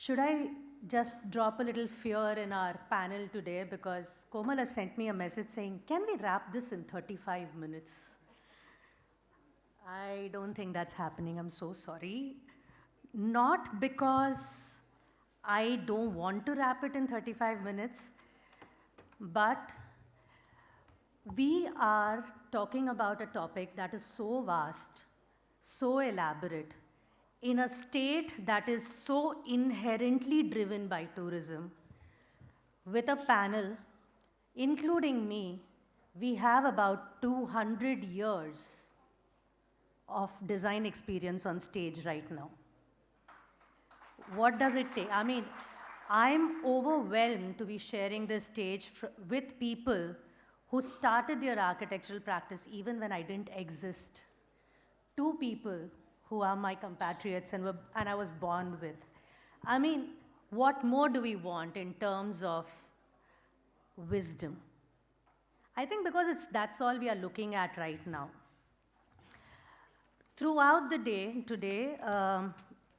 Should I just drop a little fear in our panel today because Komal has sent me a message saying, can we wrap this in 35 minutes? I don't think that's happening. I'm so sorry. Not because I don't want to wrap it in 35 minutes, but we are talking about a topic that is so vast, so elaborate, in a state that is so inherently driven by tourism. With a panel, including me, we have about 200 years of design experience on stage right now. What does it take? I mean, I'm overwhelmed to be sharing this stage with people who started their architectural practice even when I didn't exist. Two people who are my compatriots and I was born with. I mean, what more do we want in terms of wisdom? I think because that's all we are looking at right now. Throughout the day today,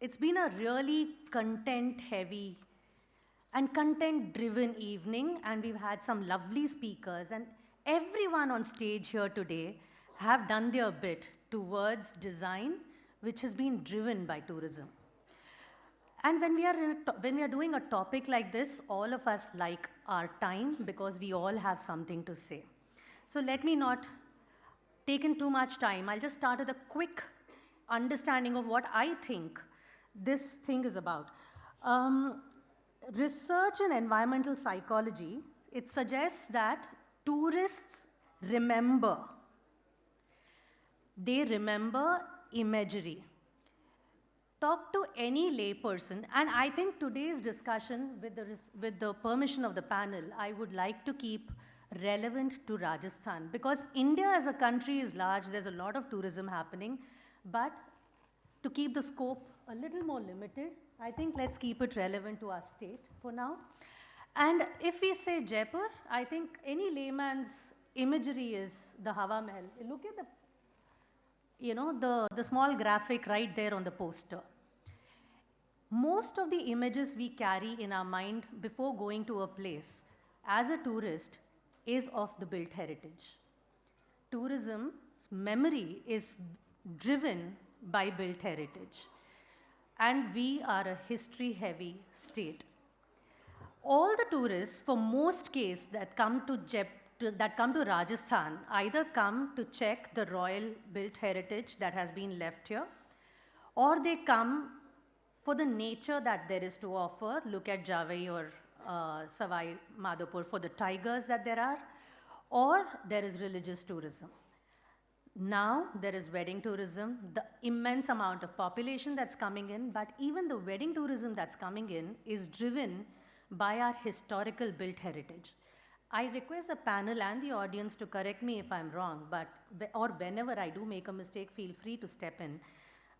it's been a really content-heavy and content-driven evening, and we've had some lovely speakers, and everyone on stage here today have done their bit towards design, which has been driven by tourism. And when we are doing a topic like this, all of us like our time because we all have something to say. So let me not take in too much time. I'll just start with a quick understanding of what I think this thing is about. Research in environmental psychology, it suggests that tourists remember. They remember imagery. Talk to any layperson, and I think today's discussion, with the permission of the panel, I would like to keep relevant to Rajasthan, because India as a country is large, there's a lot of tourism happening, but to keep the scope a little more limited, I think let's keep it relevant to our state for now. And if we say Jaipur, I think any layman's imagery is the Hawa Mahal. Look at the small graphic right there on the poster. Most of the images we carry in our mind before going to a place as a tourist is of the built heritage. Tourism's memory is driven by built heritage. And we are a history-heavy state. All the tourists, for most cases, that come to Rajasthan, either come to check the royal built heritage that has been left here, or they come for the nature that there is to offer. Look at Javai or Savai Madhopur for the tigers that there are, or there is religious tourism. Now there is wedding tourism, the immense amount of population that's coming in, but even the wedding tourism that's coming in is driven by our historical built heritage. I request the panel and the audience to correct me if I'm wrong, or whenever I do make a mistake, feel free to step in.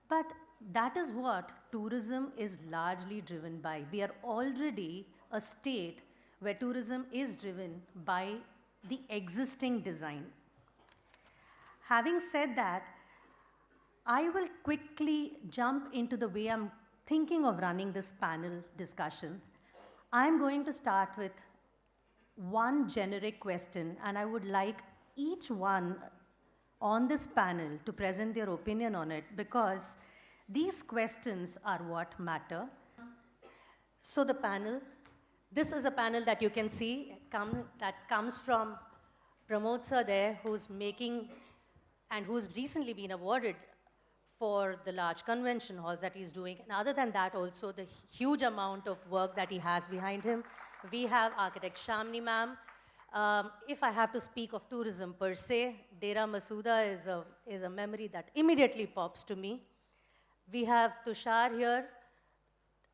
But that is what tourism is largely driven by. We are already a state where tourism is driven by the existing design. Having said that, I will quickly jump into the way I'm thinking of running this panel discussion. I'm going to start with one generic question, and I would like each one on this panel to present their opinion on it, because these questions are what matter. So the panel, this is a panel that you can see that comes from Pramod sir there, who's making and who's recently been awarded for the large convention halls that he's doing. And other than that, also the huge amount of work that he has behind him. We have architect Shamni ma'am. If I have to speak of tourism per se, Dera Masuda is a memory that immediately pops to me. We have Tushar here.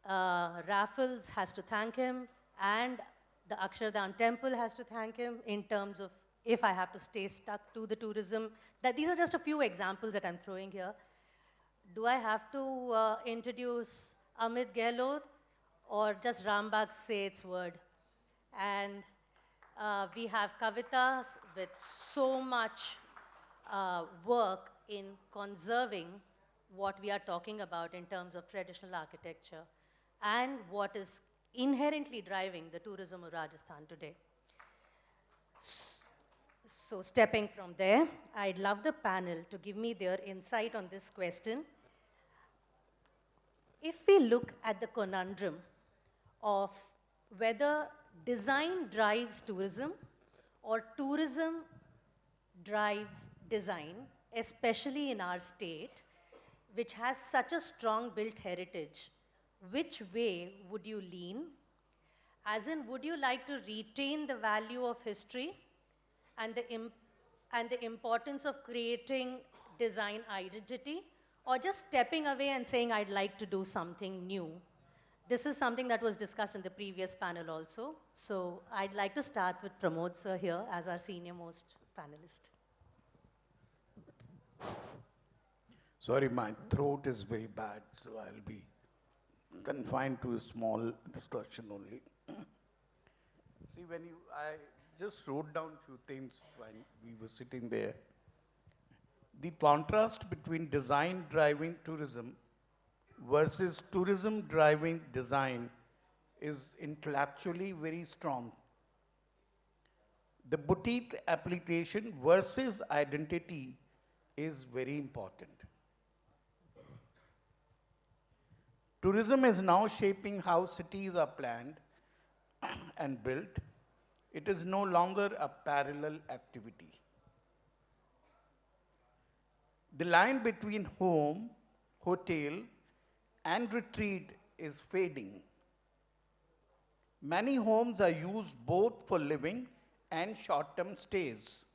Raffles has to thank him, and the Akshardham temple has to thank him in terms of if I have to stay stuck to the tourism. These are just a few examples that I'm throwing here. Do I have to introduce Amit Gehlot, or just Rambagh say its word? And we have Kavita with so much work in conserving what we are talking about in terms of traditional architecture. and what is inherently driving the tourism of Rajasthan today. So stepping from there, I'd love the panel to give me their insight on this question. If we look at the conundrum of whether design drives tourism or tourism drives design, especially in our state, which has such a strong built heritage, which way would you lean? As in, would you like to retain the value of history and the importance of creating design identity, or just stepping away and saying, I'd like to do something new? This is something that was discussed in the previous panel also. So I'd like to start with Pramod sir here as our senior most panelist. Sorry, my throat is very bad, so I'll be confined to a small discussion only. See, I just wrote down a few things when we were sitting there. The contrast between design driving tourism versus tourism driving design is intellectually very strong. The boutique application versus identity is very important. Tourism is now shaping how cities are planned and built. It is no longer a parallel activity. The line between home, hotel, and retreat is fading. Many homes are used both for living and short-term stays.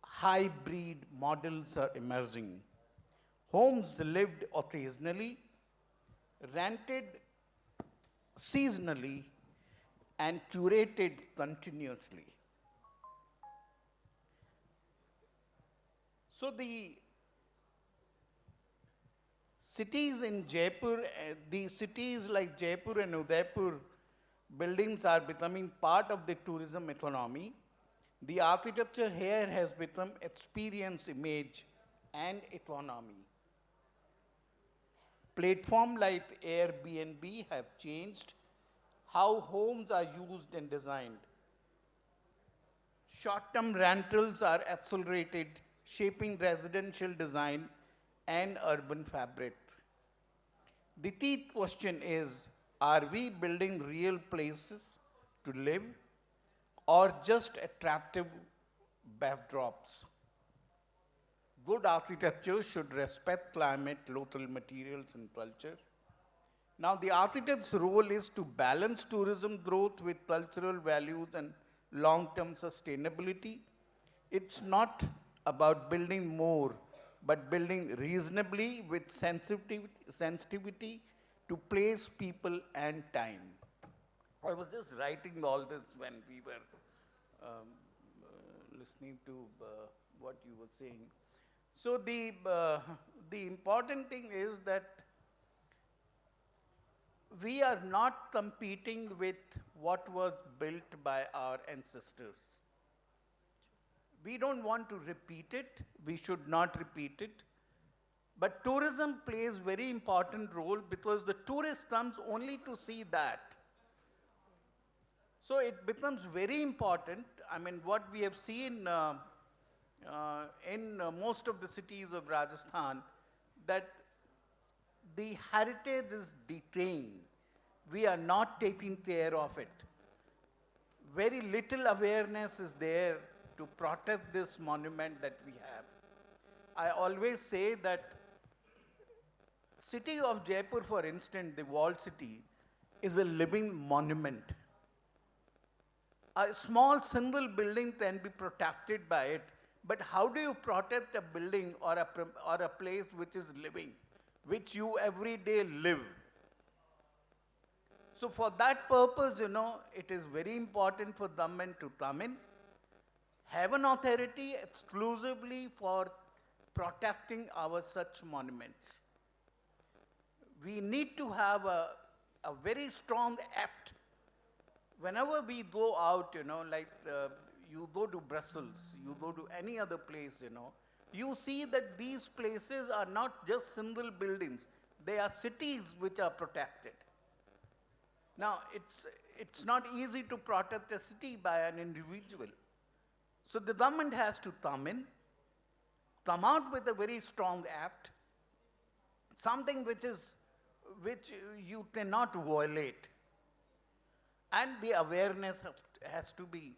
Hybrid models are emerging. Homes lived occasionally, rented seasonally, and curated continuously. So the cities in Jaipur, the cities like Jaipur and Udaipur, buildings are becoming part of the tourism economy. The architecture here has become experience, image, and economy. Platforms like Airbnb have changed how homes are used and designed. Short-term rentals are accelerated, shaping residential design and urban fabric. The key question is, are we building real places to live or just attractive backdrops? Good architecture should respect climate, local materials, and culture. Now, the architect's role is to balance tourism growth with cultural values and long-term sustainability. It's not about building more, but building reasonably with sensitivity to place, people, and time. I was just writing all this when we were listening to what you were saying. So the important thing is that we are not competing with what was built by our ancestors. We don't want to repeat it. We should not repeat it. But tourism plays very important role because the tourist comes only to see that. So it becomes very important. I mean, what we have seen in most of the cities of Rajasthan, that the heritage is decaying. We are not taking care of it. Very little awareness is there to protect this monument that we have. I always say that city of Jaipur, for instance, the walled city, is a living monument. A small single building can be protected by it, but how do you protect a building or a place which is living, which you every day live? So for that purpose, it is very important for government to come in, have an authority exclusively for protecting our such monuments. We need to have a very strong act. Whenever we go out, you go to Brussels, you go to any other place, you see that these places are not just single buildings. They are cities which are protected. Now, it's not easy to protect a city by an individual. So the government has to come out with a very strong act, something which you cannot violate. And the awareness has to be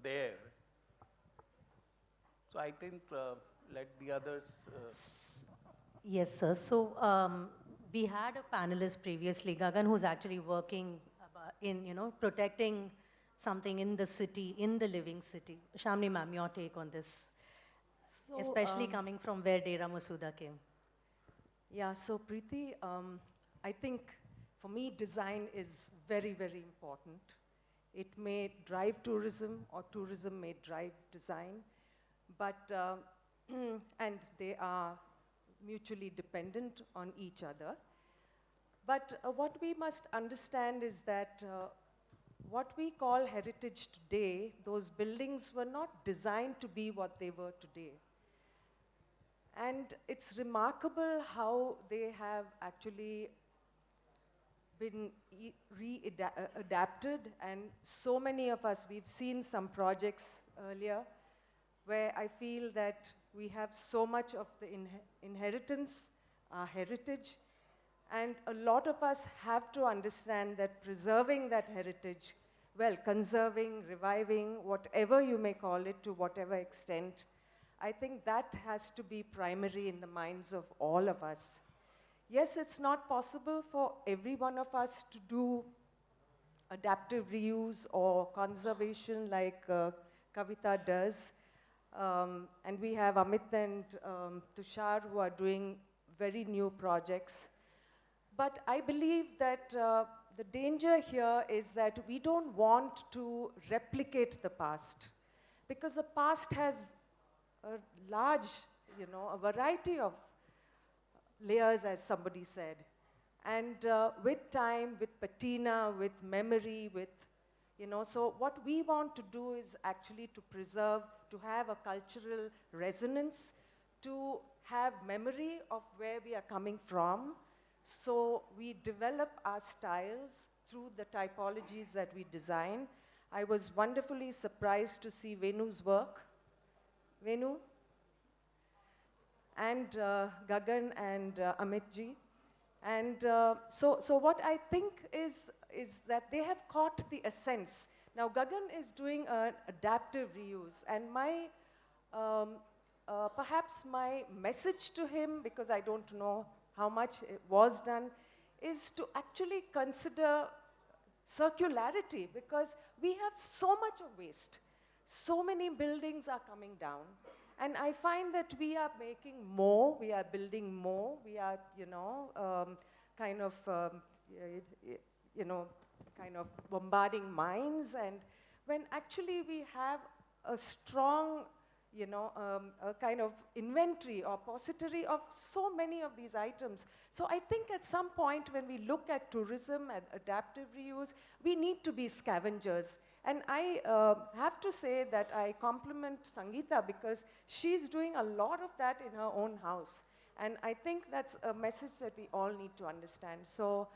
there. So I think let the others. Yes, sir. So we had a panelist previously, Gagan, who's actually working in, protecting something in the city, in the living city. Shamli ma'am, your take on this, So, especially coming from where Dera Masuda came. Yeah, so Preeti, I think for me design is very, very important. It may drive tourism or tourism may drive design, but, and they are mutually dependent on each other. But what we must understand is that what we call heritage today, those buildings were not designed to be what they were today. And it's remarkable how they have actually been adapted, and so many of us, we've seen some projects earlier where I feel that we have so much of the inheritance, our heritage, and a lot of us have to understand that preserving that heritage, well, conserving, reviving, whatever you may call it, to whatever extent, I think that has to be primary in the minds of all of us. Yes, it's not possible for every one of us to do adaptive reuse or conservation like Kavita does. And we have Amit and Tushar who are doing very new projects. But I believe that the danger here is that we don't want to replicate the past, because the past has a large, a variety of layers, as somebody said. And with time, with patina, with memory, with, so what we want to do is actually to preserve, to have a cultural resonance, to have memory of where we are coming from. So we develop our styles through the typologies that we design. I was wonderfully surprised to see Venu's work. Venu? And Gagan and Amitji. And so what I think is that they have caught the essence. Now Gagan is doing an adaptive reuse, and my, perhaps my message to him, because I don't know how much it was done, is to actually consider circularity, because we have so much of waste. So many buildings are coming down. And I find that we are making more, we are building more, we are, kind of bombarding minds, and when actually we have a strong, a kind of inventory or pository of so many of these items. So I think at some point when we look at tourism and adaptive reuse, we need to be scavengers. And I have to say that I compliment Sangeeta, because she's doing a lot of that in her own house. And I think that's a message that we all need to understand. So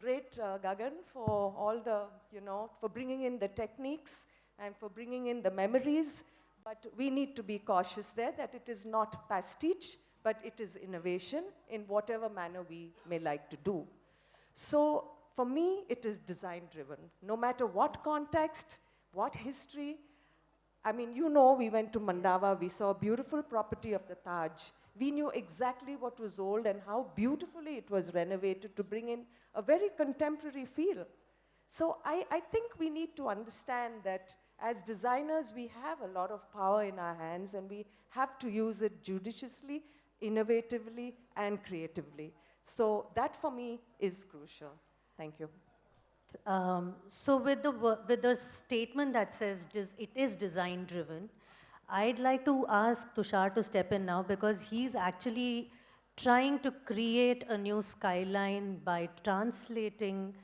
great, Gagan, for all the, for bringing in the techniques and for bringing in the memories. But we need to be cautious there that it is not pastiche, but it is innovation in whatever manner we may like to do. So for me, it is design-driven. No matter what context, what history. I mean, we went to Mandava, we saw a beautiful property of the Taj. We knew exactly what was old and how beautifully it was renovated to bring in a very contemporary feel. So I think we need to understand that as designers, we have a lot of power in our hands, and we have to use it judiciously, innovatively, and creatively. So that, for me, is crucial. Thank you. So with the statement that says it is design driven, I'd like to ask Tushar to step in now, because he's actually trying to create a new skyline by translating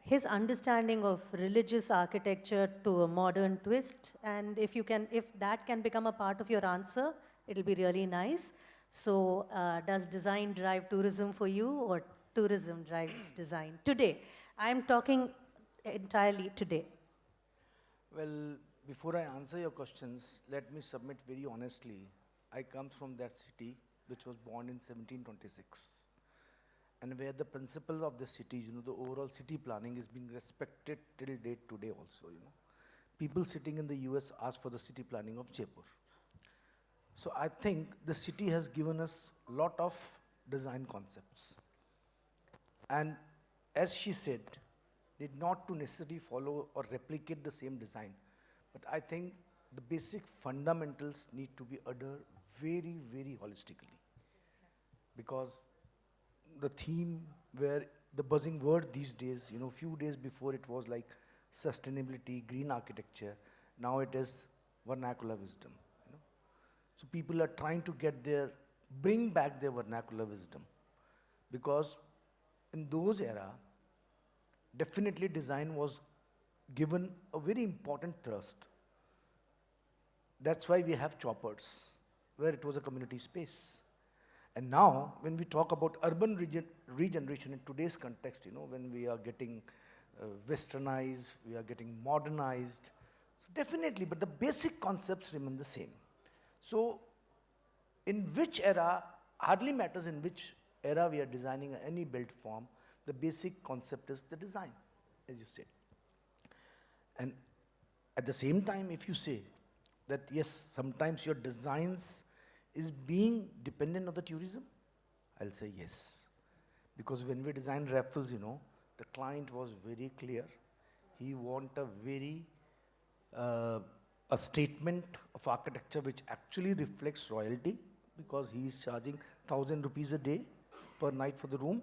his understanding of religious architecture to a modern twist. And if that can become a part of your answer, it'll be really nice. So does design drive tourism for you, or tourism drives design? Today, I'm talking entirely today. Well, before I answer your questions, let me submit very honestly. I come from that city which was born in 1726, and where the principle of the cities, the overall city planning is being respected till date today also. People sitting in the US ask for the city planning of Jaipur. So I think the city has given us a lot of design concepts. And as she said, did not to necessarily follow or replicate the same design. But I think the basic fundamentals need to be adhered very, very holistically. Because the theme where the buzzing word these days, few days before it was like sustainability, green architecture, now it is vernacular wisdom. So people are trying to bring back their vernacular wisdom. Because in those era, definitely design was given a very important thrust. That's why we have choppers, where it was a community space. And now, when we talk about urban regeneration in today's context, when we are getting westernized, we are getting modernized, so definitely, but the basic concepts remain the same. So, in which era, hardly matters in which era we are designing any built form, the basic concept is the design, as you said. And at the same time, if you say that yes, sometimes your designs is being dependent on the tourism, I'll say yes. Because when we designed Raffles, the client was very clear. He want a statement of architecture which actually reflects royalty, because he is charging 1,000 rupees a day per night for the room.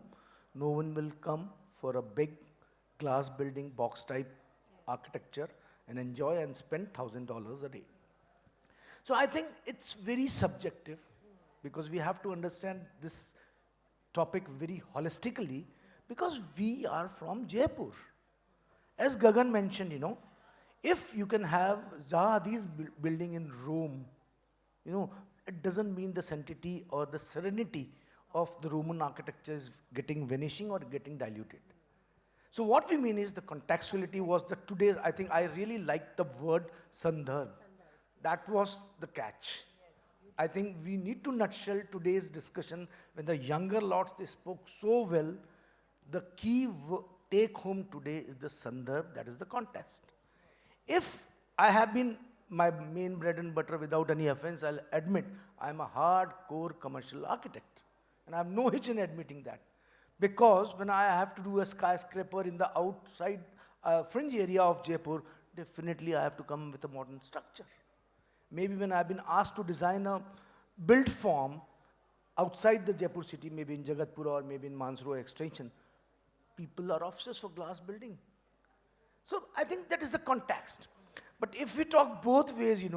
No one will come for a big glass building, box type architecture and enjoy and spend $1,000 a day. So I think it's very subjective, because we have to understand this topic very holistically, because we are from Jaipur. As Gagan mentioned, if you can have Zaha Hadid's building in Rome, it doesn't mean the sanctity or the serenity of the Roman architecture is getting vanishing or getting diluted. So what we mean is the contextuality was that today, I think I really liked the word sandarbh. That was the catch. I think we need to nutshell today's discussion. When the younger lots, they spoke so well, the key take home today is the sandarbh, that is the context. If I have been my main bread and butter, without any offense, I'll admit I'm a hardcore commercial architect. And I have no hitch in admitting that. Because when I have to do a skyscraper in the outside fringe area of Jaipur, definitely I have to come with a modern structure. Maybe when I've been asked to design a built form outside the Jaipur city, maybe in Jagatpura or maybe in Mansroor extension, people are obsessed for glass building. So I think that is the context. But if we talk both ways,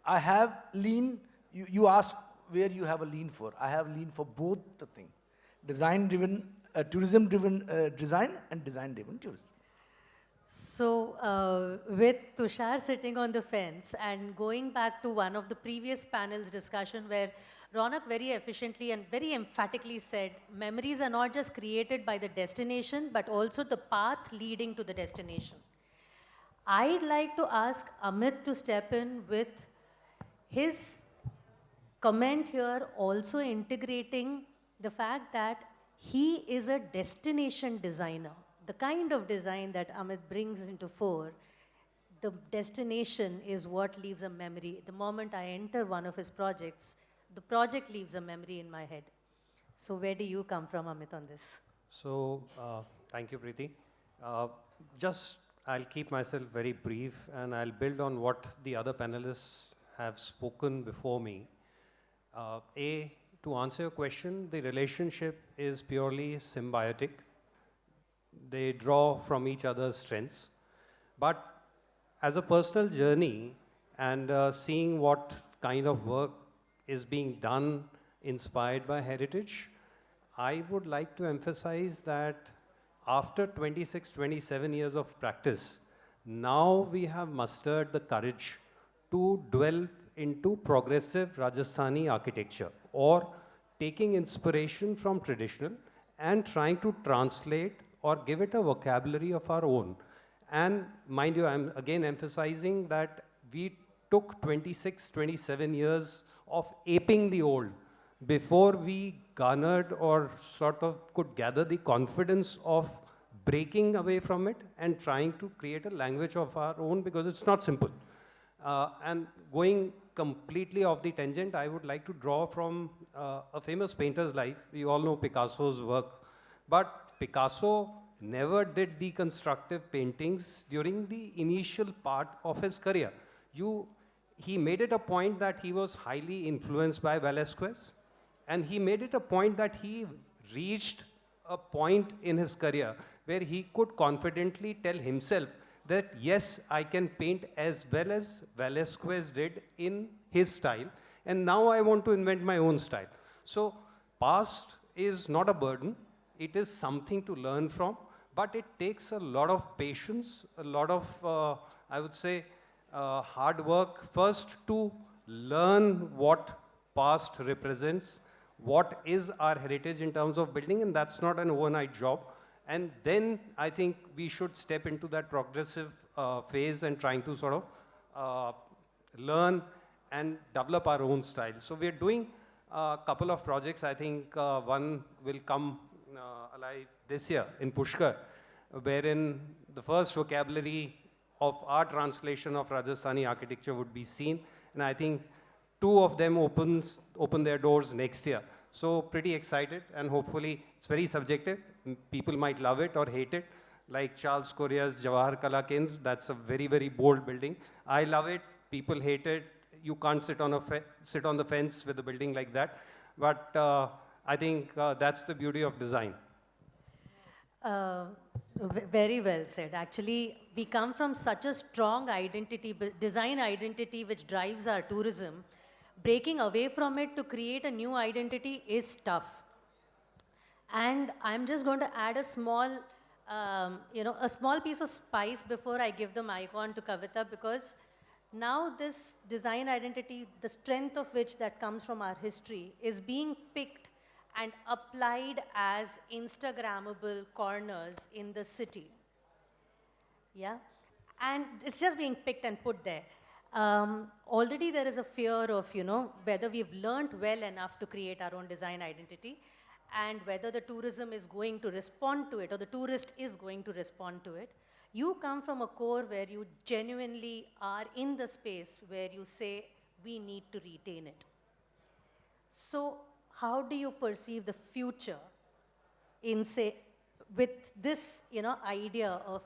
I have lean, you ask where you have a lean for. I have lean for both the thing. Design-driven, tourism-driven design and design-driven tourism. So with Tushar sitting on the fence and going back to one of the previous panel's discussion where Ronak very efficiently and very emphatically said, memories are not just created by the destination, but also the path leading to the destination. I'd like to ask Amit to step in with his comment here, also integrating the fact that he is a destination designer. The kind of design that Amit brings into fore, the destination is what leaves a memory. The moment I enter one of his projects, the project leaves a memory in my head. So where do you come from, Amit, on this? So, thank you, Preeti. I'll keep myself very brief, and I'll build on what the other panelists have spoken before me. To answer your question, the relationship is purely symbiotic. They draw from each other's strengths. But as a personal journey and seeing what kind of work is being done inspired by heritage, I would like to emphasize that after 26, 27 years of practice, now we have mustered the courage to dwell into progressive Rajasthani architecture, or taking inspiration from traditional and trying to translate or give it a vocabulary of our own. And mind you, I'm again emphasizing that we took 26, 27 years of aping the old before we garnered or sort of could gather the confidence of breaking away from it and trying to create a language of our own, because it's not simple. And going completely off the tangent, I would like to draw from a famous painter's life. We all know Picasso's work. But Picasso never did deconstructive paintings during the initial part of his career. He made it a point that he was highly influenced by Velázquez, and he made it a point that he reached a point in his career where he could confidently tell himself that, yes, I can paint as well as Velázquez did in his style, and now I want to invent my own style. So past is not a burden. It is something to learn from, but it takes a lot of patience, a lot of, I would say, hard work first to learn what past represents, what is our heritage in terms of building, and that's not an overnight job. And then I think we should step into that progressive phase and trying to sort of learn and develop our own style. So we're doing a couple of projects. I think one will come alive this year in Pushkar, wherein the first vocabulary of our translation of Rajasthani architecture would be seen. And I think 2 of them open their doors next year. So pretty excited, and hopefully it's very subjective. People might love it or hate it. Like Charles Correa's Jawahar Kala Kendra, that's a very, very bold building. I love it, people hate it. You can't sit on the fence with a building like that. But I think that's the beauty of design. Very well said. Actually, we come from such a strong identity, design identity, which drives our tourism. Breaking away from it to create a new identity is tough. And I'm just going to add a small, a small piece of spice before I give the mic on to Kavita, because now this design identity, the strength of which that comes from our history, is being picked and applied as Instagrammable corners in the city. Yeah? And it's just being picked and put there. Already there is a fear of, whether we've learned well enough to create our own design identity, and whether the tourism is going to respond to it, or the tourist is going to respond to it. You come from a core where you genuinely are in the space where you say, we need to retain it. So how do you perceive the future in, say, with this, idea of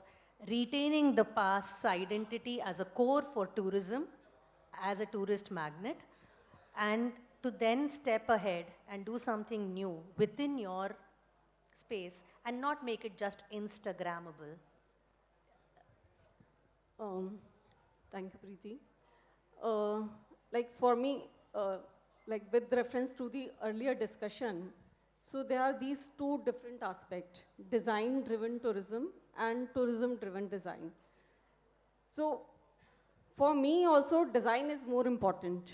retaining the past's identity as a core for tourism, as a tourist magnet, and to then step ahead and do something new within your space and not make it just Instagrammable? Thank you, Preeti. Like for me, like with reference to the earlier discussion, so there are these 2 different aspects: design-driven tourism and tourism-driven design. So for me also, design is more important.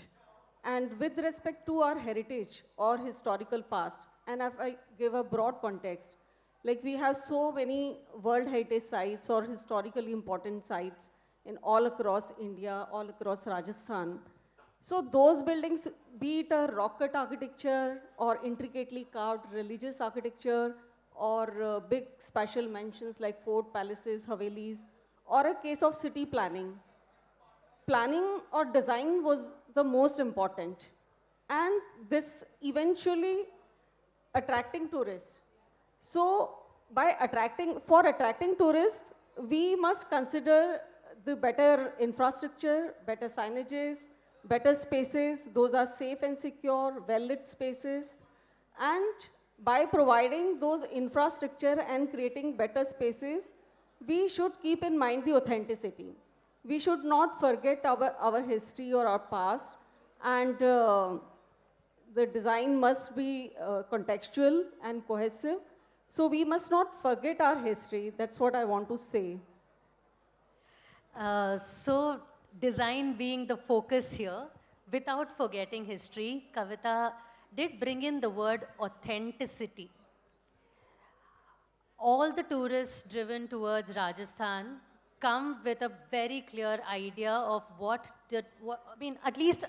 And with respect to our heritage or historical past, and if I give a broad context, like we have so many World Heritage sites or historically important sites in all across India, all across Rajasthan. So those buildings, be it a rock cut architecture or intricately carved religious architecture, or big special mentions like fort, palaces, havelis, or a case of city planning, planning or design was the most important. And this eventually attracting tourists. So for attracting tourists, we must consider the better infrastructure, better signages, better spaces. Those are safe and secure, well-lit spaces. And by providing those infrastructure and creating better spaces, we should keep in mind the authenticity. We should not forget our history or our past, and the design must be contextual and cohesive. So we must not forget our history. That's what I want to say. So design being the focus here, without forgetting history, Kavita did bring in the word authenticity. All the tourists driven towards Rajasthan come with a very clear idea of I mean, at least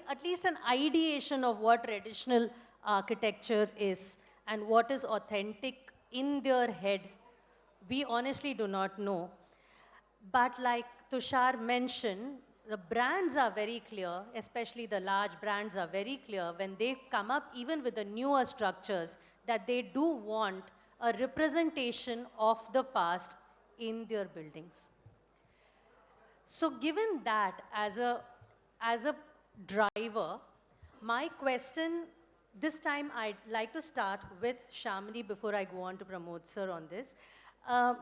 an ideation of what traditional architecture is and what is authentic in their head. We honestly do not know. But like Tushar mentioned, the brands are very clear, especially the large brands are very clear when they come up even with the newer structures that they do want a representation of the past in their buildings. So given that as a driver, my question this time I'd like to start with Shamini before I go on to Pramod sir on this. Uh,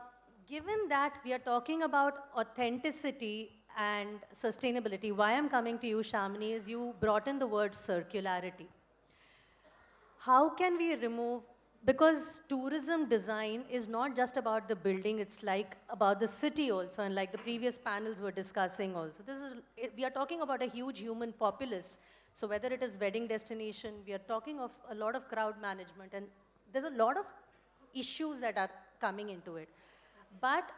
Given that we are talking about authenticity and sustainability, why I'm coming to you, Shamini, is you brought in the word circularity. How can we remove, because tourism design is not just about the building, it's like about the city also, and like the previous panels were discussing also. We are talking about a huge human populace. So whether it is wedding destination, we are talking of a lot of crowd management, and there's a lot of issues that are coming into it. But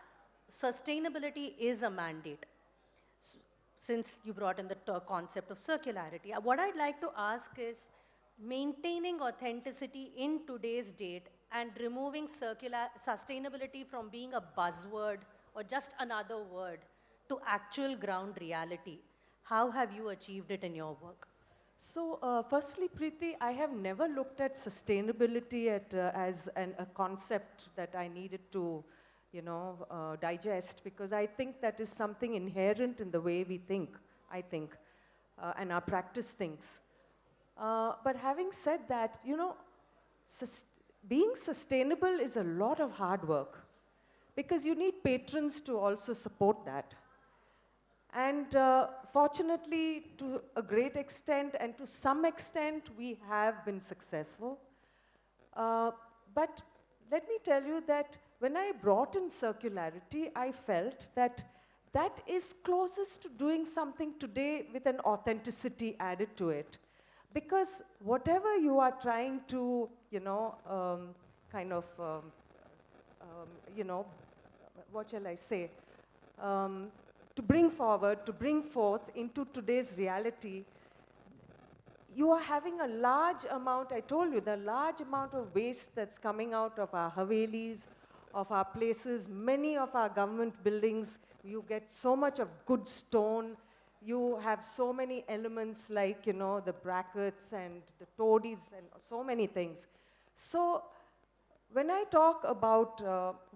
sustainability is a mandate. Since you brought in the concept of circularity, what I'd like to ask is maintaining authenticity in today's date and removing sustainability from being a buzzword or just another word to actual ground reality. How have you achieved it in your work? So, firstly, Preeti, I have never looked at sustainability as a concept that I needed to, digest, because I think that is something inherent in the way we think, I think, and our practice thinks. But having said that, being sustainable is a lot of hard work because you need patrons to also support that. And fortunately, to a great extent and to some extent, we have been successful. But let me tell you that when I brought in circularity, I felt that that is closest to doing something today with an authenticity added to it. Because whatever you are trying to, what shall I say, to bring forward, to bring forth into today's reality, you are having a large amount, I told you, the large amount of waste that's coming out of our havelis, of our places, many of our government buildings, you get so much of good stone, you have so many elements like, the brackets and the toadies and so many things. So when I talk about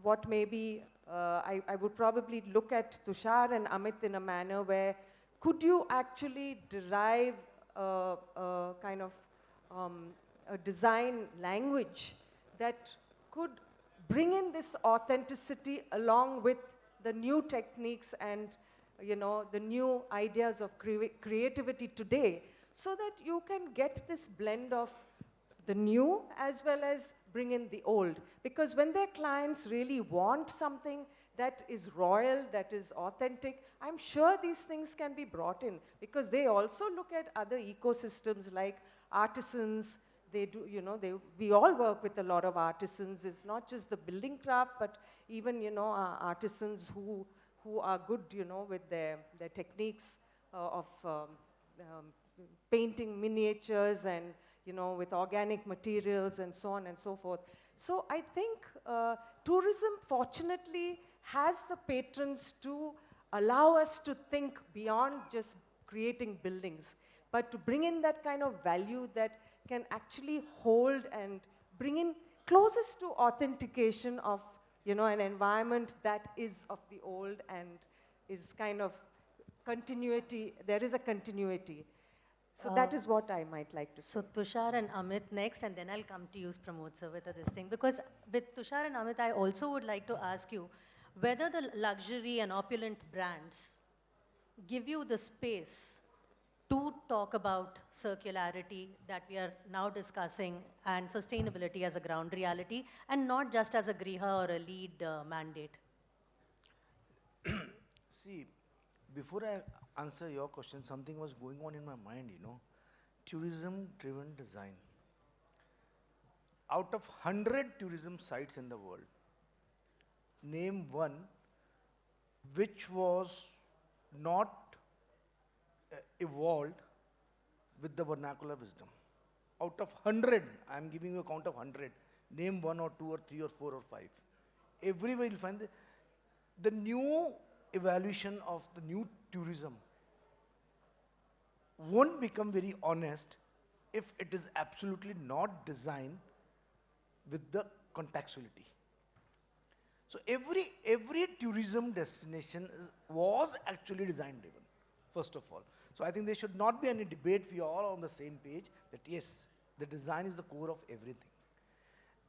what maybe I would probably look at Tushar and Amit in a manner where could you actually derive a design language that could bring in this authenticity along with the new techniques and the new ideas of creativity today, so that you can get this blend of the new as well as bring in the old. Because when their clients really want something that is royal, that is authentic, I'm sure these things can be brought in, because they also look at other ecosystems like artisans. They do, we all work with a lot of artisans. It's not just the building craft, but even, artisans who are good, with their techniques of painting miniatures and, with organic materials and so on and so forth. So I think tourism, fortunately, has the patrons to allow us to think beyond just creating buildings, but to bring in that kind of value that can actually hold and bring in closest to authentication of, an environment that is of the old and is kind of continuity. There is a continuity. So that is what I might like to say. So Tushar and Amit next, and then I'll come to you, Pramod sir, with this thing. Because with Tushar and Amit, I also would like to ask you whether the luxury and opulent brands give you the space to talk about circularity that we are now discussing and sustainability as a ground reality and not just as a griha or a lead mandate. See, before I answer your question, something was going on in my mind, tourism-driven design. Out of 100 tourism sites in the world, name one which was not evolved with the vernacular wisdom. Out of 100, I am giving you a count of 100, name one or two or three or four or five. Everywhere you'll find the new evaluation of the new tourism won't become very honest if it is absolutely not designed with the contextuality. So every tourism destination was actually design driven, first of all. So I think there should not be any debate. We are all on the same page that yes, the design is the core of everything.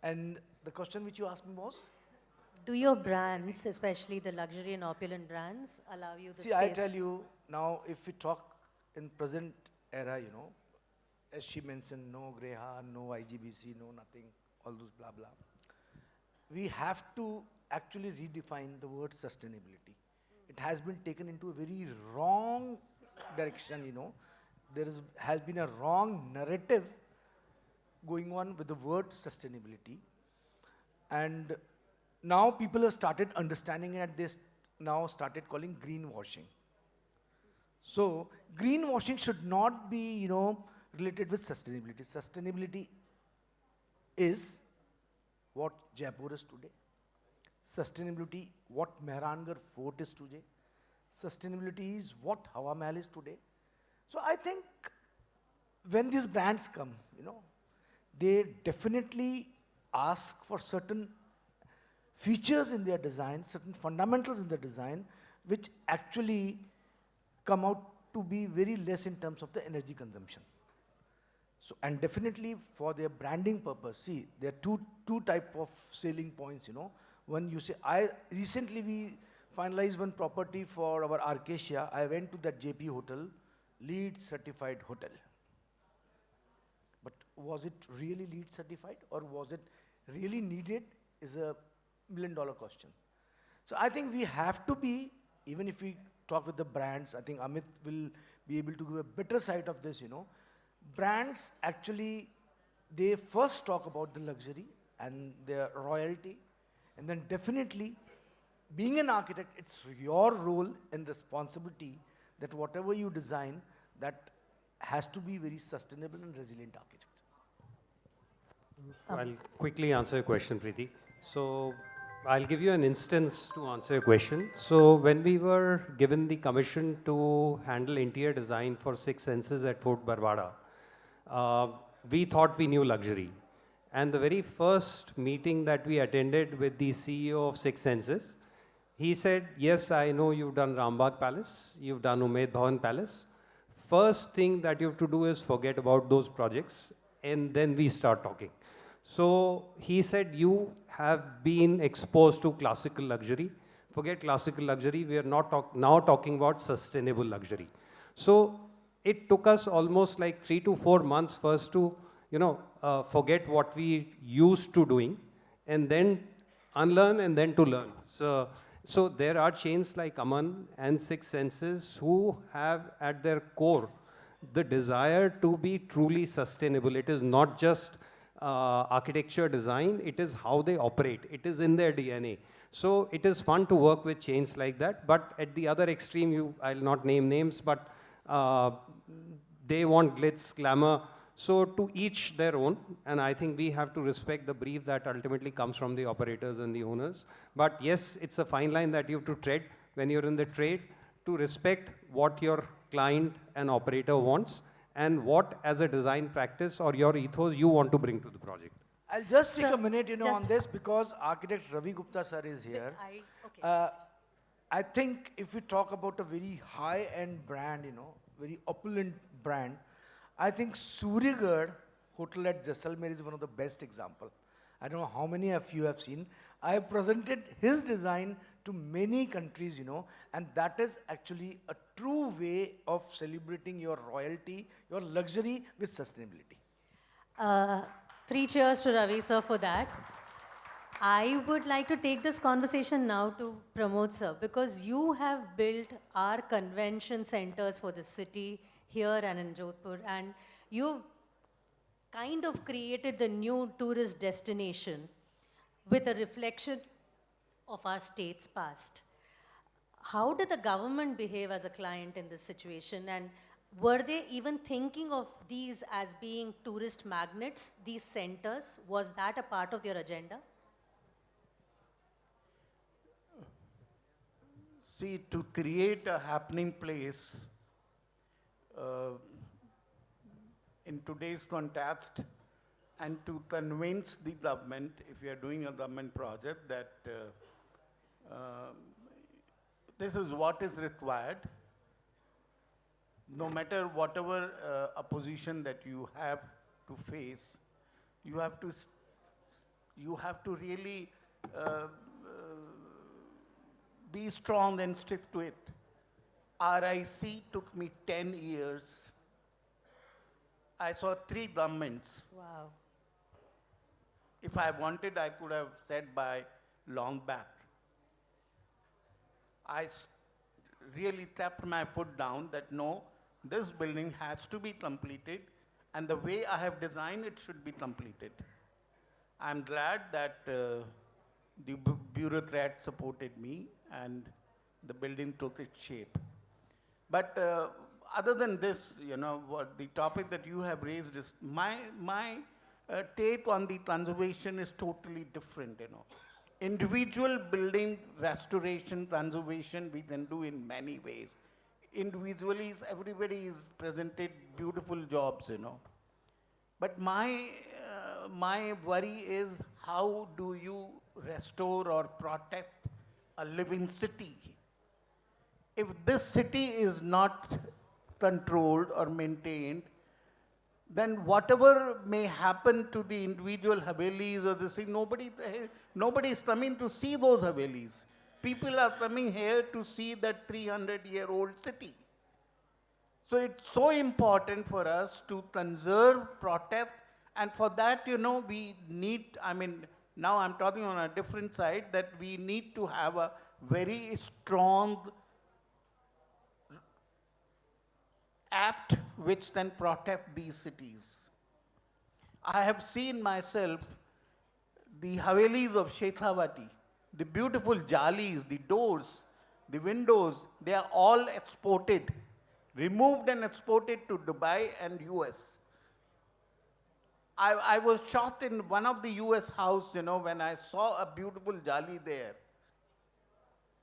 And the question which you asked me was? Do your brands, especially the luxury and opulent brands, allow you the See, space? I tell you now, if we talk in present era, as she mentioned, no grey hair, no IGBC, no nothing, all those blah blah. We have to actually redefine the word sustainability. It has been taken into a very wrong direction, There has been a wrong narrative going on with the word sustainability. And now people have started understanding it, and they now started calling greenwashing. So greenwashing should not be, related with sustainability. Sustainability is what Jaipur is today. Sustainability, what Mehrangarh Fort is today. Sustainability is what Hawa Mahal is today. So I think when these brands come, they definitely ask for certain features in their design, certain fundamentals in their design, which actually come out to be very less in terms of the energy consumption. So, and definitely for their branding purpose, see, there are two type of selling points, One you say, recently we finalized one property for our Arcacia. I went to that JP hotel, LEED certified hotel. But was it really LEED certified or was it really needed is a $1 million question. So I think we have to be, even if we talk with the brands, I think Amit will be able to give a better side of this, Brands actually, they first talk about the luxury and their royalty, and then definitely, being an architect, it's your role and responsibility that whatever you design, that has to be very sustainable and resilient architecture. I'll quickly answer your question, Preeti. So I'll give you an instance to answer your question. So when we were given the commission to handle interior design for Six Senses at Fort Barwada, we thought we knew luxury. And the very first meeting that we attended with the CEO of Six Senses, he said, yes, I know you've done Rambagh Palace, you've done Umaid Bhawan Palace. First thing that you have to do is forget about those projects, and then we start talking. So he said, you have been exposed to classical luxury. Forget classical luxury, we are not now talking about sustainable luxury. So it took us almost like 3 to 4 months first to, forget what we used to doing, and then unlearn and then to learn. So there are chains like Aman and Six Senses who have at their core the desire to be truly sustainable. It is not just architecture design, it is how they operate. It is in their DNA. So it is fun to work with chains like that, but at the other extreme, I'll not name names, but they want glitz, glamour. So to each their own, and I think we have to respect the brief that ultimately comes from the operators and the owners. But yes, it's a fine line that you have to tread when you're in the trade to respect what your client and operator wants and what as a design practice or your ethos you want to bring to the project. I'll just take a minute, on this because architect Ravi Gupta sir is here. I think if we talk about a very high-end brand, very opulent brand, I think Suryagarh Hotel at Jaisalmer is one of the best example. I don't know how many of you have seen. I have presented his design to many countries, and that is actually a true way of celebrating your royalty, your luxury with sustainability. 3 cheers to Ravi sir for that. I would like to take this conversation now to Pramod sir, because you have built our convention centers for the city here and in Jodhpur, and You've kind of created the new tourist destination with a reflection of our state's past. How did the government behave as a client in this situation? And were they even thinking of these as being tourist magnets, these centers? Was that a part of your agenda? See, to create a happening place uh, in today's context and to convince the government, if you are doing a government project, that this is what is required, no matter whatever opposition that you have to face, you have to really be strong and stick to it. RIC took me 10 years. I saw 3 governments. Wow. If I wanted, I could have said by long back. I really tapped my foot down that no, this building has to be completed, and the way I have designed it should be completed. I'm glad that the bureaucrat supported me and the building took its shape. But other than this, what the topic that you have raised is my take on the conservation is totally different. Individual building restoration, conservation, we can do in many ways. Individually, everybody is presented beautiful jobs, But my worry is how do you restore or protect a living city? If this city is not controlled or maintained, then whatever may happen to the individual Havelis or this thing, nobody is coming to see those Havelis. People are coming here to see that 300-year-old city. So it's so important for us to conserve, protect, and for that, we need, now I'm talking on a different side, that we need to have a very strong act which then protect these cities. I have seen myself the Havelis of Shekhavati, the beautiful jalis, the doors, the windows, they are all exported, removed and exported to Dubai and US. I was shocked in one of the US house, when I saw a beautiful jali there.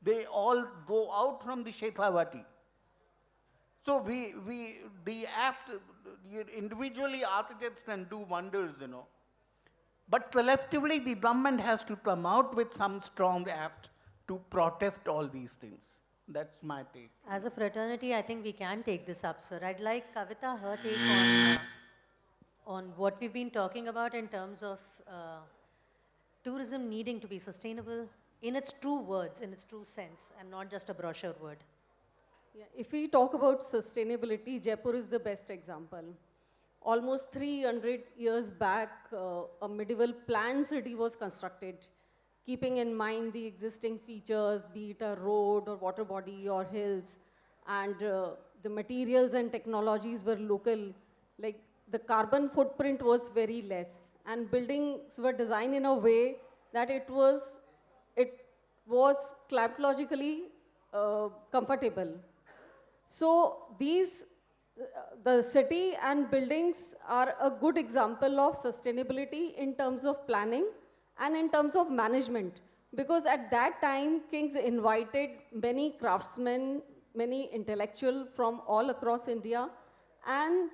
They all go out from the Shekhavati. So the act, individually architects can do wonders, But collectively, the government has to come out with some strong act to protect all these things. That's my take. As a fraternity, I think we can take this up, sir. I'd like Kavita, her take on what we've been talking about in terms of tourism needing to be sustainable in its true words, in its true sense, and not just a brochure word. Yeah, if we talk about sustainability, Jaipur is the best example. Almost 300 years back, a medieval planned city was constructed, keeping in mind the existing features, be it a road or water body or hills, and the materials and technologies were local. Like the carbon footprint was very less, and buildings were designed in a way that it was climatologically comfortable. So the city and buildings are a good example of sustainability in terms of planning and in terms of management. Because at that time, kings invited many craftsmen, many intellectuals from all across India, and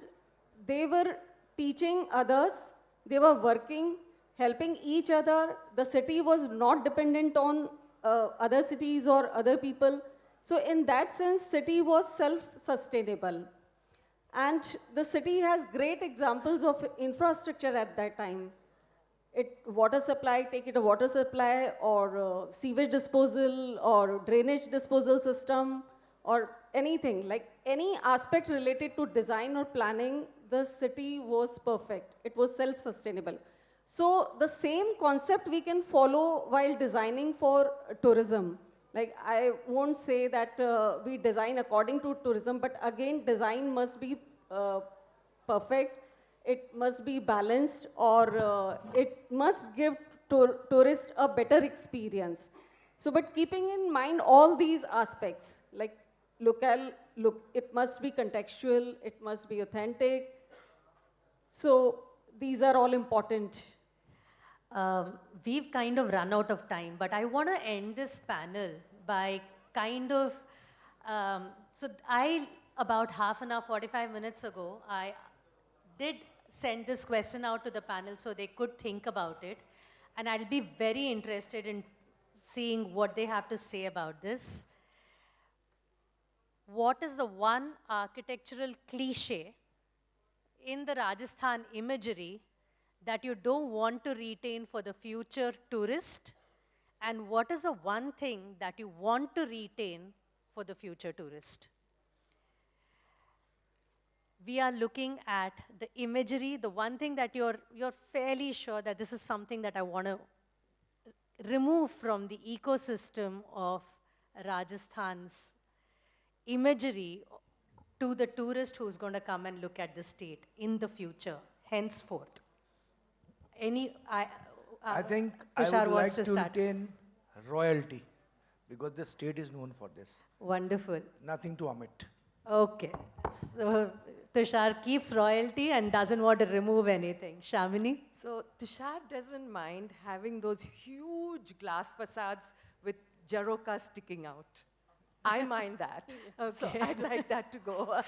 they were teaching others, they were working, helping each other. The city was not dependent on other cities or other people. So in that sense, city was self-sustainable. And the city has great examples of infrastructure at that time. Water supply, take it a water supply, or sewage disposal, or drainage disposal system, or anything. Like any aspect related to design or planning, the city was perfect. It was self-sustainable. So the same concept we can follow while designing for tourism. Like I won't say that we design according to tourism, but again, design must be perfect. It must be balanced, or it must give tourists a better experience. So, but keeping in mind all these aspects, like look, it must be contextual, it must be authentic. So, these are all important. We've kind of run out of time, but I want to end this panel by kind of, about half an hour, 45 minutes ago, I did send this question out to the panel so they could think about it. And I'll be very interested in seeing what they have to say about this. What is the one architectural cliche in the Rajasthan imagery that you don't want to retain for the future tourist? And what is the one thing that you want to retain for the future tourist? We are looking at the imagery, the one thing that you're fairly sure that this is something that I want to remove from the ecosystem of Rajasthan's imagery to the tourist who's going to come and look at the state in the future, henceforth. I think I Tushar would wants like to to start. retain royalty, because the state is known for this. Wonderful. Nothing to omit. Okay. So Tushar keeps royalty and doesn't want to remove anything. Shamini? So Tushar doesn't mind having those huge glass facades with Jaroka sticking out. I mind that. So Okay. I'd like that to go.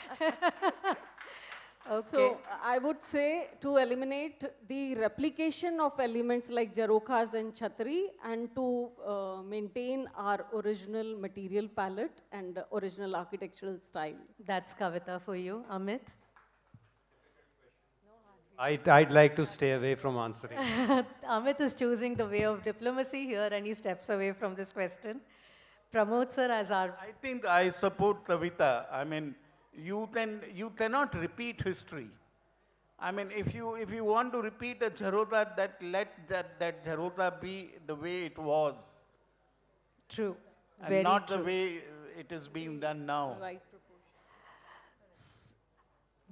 Okay. So I would say to eliminate the replication of elements like jarokas and chhatri, and to maintain our original material palette and original architectural style. That's Kavita for you. Amit? I'd like to stay away from answering. Amit is choosing the way of diplomacy here and he steps away from this question. Pramod sir as our... I think I support Kavita. I mean, you cannot repeat history. I mean, if you want to repeat a Jarota, let that Jarota be the way it was, True. and Very not true. the way it is being done now. Right.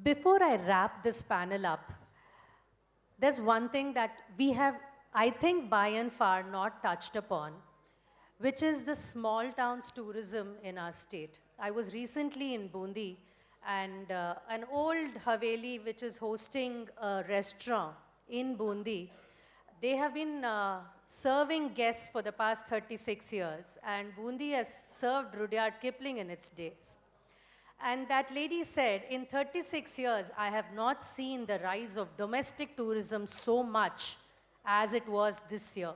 Before I wrap this panel up, there's one thing that we have, I think, by and far not touched upon, which is the small towns tourism in our state. I was recently in Bundi, and an old Haveli which is hosting a restaurant in Bundi, they have been serving guests for the past 36 years, and Bundi has served Rudyard Kipling in its days. And that lady said, in 36 years, I have not seen the rise of domestic tourism so much as it was this year.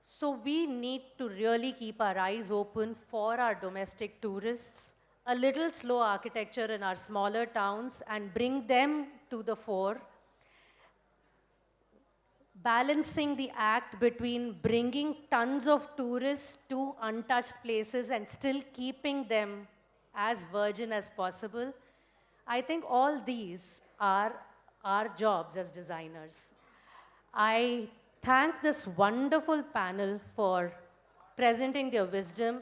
So we need to really keep our eyes open for our domestic tourists, a little slow architecture in our smaller towns, and bring them to the fore, balancing the act between bringing tons of tourists to untouched places and still keeping them as virgin as possible. I think all these are our jobs as designers. I thank this wonderful panel for presenting their wisdom